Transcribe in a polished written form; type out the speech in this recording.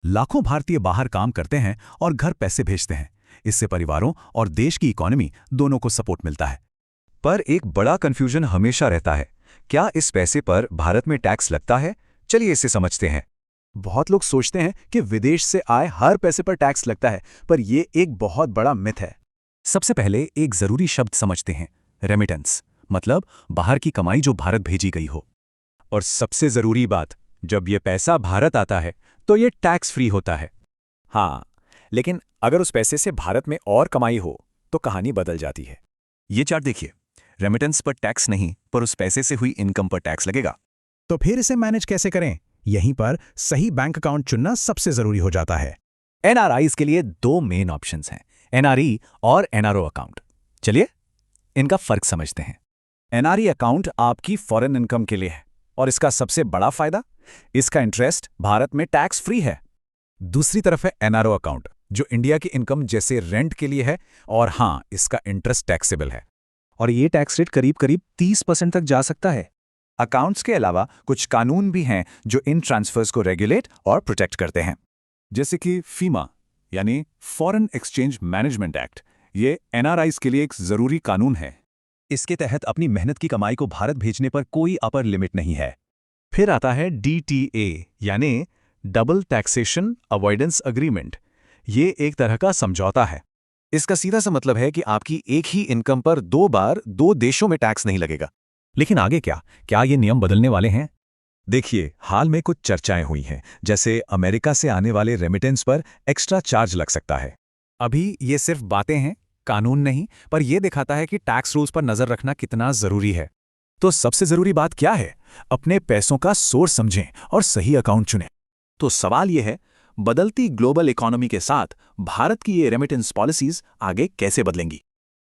लाखों भारतीय बाहर काम करते हैं और घर पैसे भेजते हैं। इससे परिवारों और देश की इकोनॉमी दोनों को सपोर्ट मिलता है। पर एक बड़ा कंफ्यूजन हमेशा रहता है, क्या इस पैसे पर भारत में टैक्स लगता है? चलिए इसे समझते हैं। बहुत लोग सोचते हैं कि विदेश से आए हर पैसे पर टैक्स लगता है, पर यह एक बहुत बड़ा मिथ है। सबसे पहले एक जरूरी शब्द समझते हैं, रेमिटेंस, मतलब बाहर की कमाई जो भारत भेजी गई हो। और सबसे जरूरी बात, जब ये पैसा भारत आता है तो ये टैक्स फ्री होता है। हाँ, लेकिन अगर उस पैसे से भारत में और कमाई हो तो कहानी बदल जाती है। ये चार्ट देखिए, रेमिटेंस पर टैक्स नहीं, पर उस पैसे से हुई इनकम पर टैक्स लगेगा। तो फिर इसे मैनेज कैसे करें? यहीं पर सही बैंक अकाउंट चुनना सबसे जरूरी हो जाता है। एनआरआईज के लिए दो मेन ऑप्शंस हैं, एनआरई और एनआरओ अकाउंट। चलिए इनका फर्क समझते हैं। एनआरई अकाउंट आपकी फॉरेन इनकम के लिए है और इसका सबसे बड़ा फायदा, इसका इंटरेस्ट भारत में टैक्स फ्री है। दूसरी तरफ है एनआरओ अकाउंट, जो इंडिया की इनकम जैसे रेंट के लिए है, और हाँ, इसका इंटरेस्ट टैक्सेबल है और ये टैक्स रेट करीब करीब 30% तक जा सकता है। अकाउंट्स के अलावा कुछ कानून भी हैं जो इन ट्रांसफर्स को रेगुलेट और प्रोटेक्ट करते हैं, जैसे कि फीमा यानी फॉरेन एक्सचेंज मैनेजमेंट एक्ट। ये एनआरआईज के लिए एक जरूरी कानून है। इसके तहत अपनी मेहनत की कमाई को भारत भेजने पर कोई अपर लिमिट नहीं है। फिर आता है डीटीए यानी डबल टैक्सेशन अवॉइडेंस एग्रीमेंट। ये एक तरह का समझौता है। इसका सीधा सा मतलब है कि आपकी एक ही इनकम पर दो बार दो देशों में टैक्स नहीं लगेगा। लेकिन आगे क्या ये नियम बदलने वाले हैं? देखिए, हाल में कुछ चर्चाएं हुई हैं, जैसे अमेरिका से आने वाले रेमिटेंस पर एक्स्ट्रा चार्ज लग सकता है। अभी ये सिर्फ बातें हैं, कानून नहीं, पर यह दिखाता है कि टैक्स रूल्स पर नजर रखना कितना जरूरी है। तो सबसे जरूरी बात क्या है? अपने पैसों का सोर्स समझें और सही अकाउंट चुनें। तो सवाल यह है, बदलती ग्लोबल इकोनॉमी के साथ भारत की ये रेमिटेंस पॉलिसीज आगे कैसे बदलेंगी?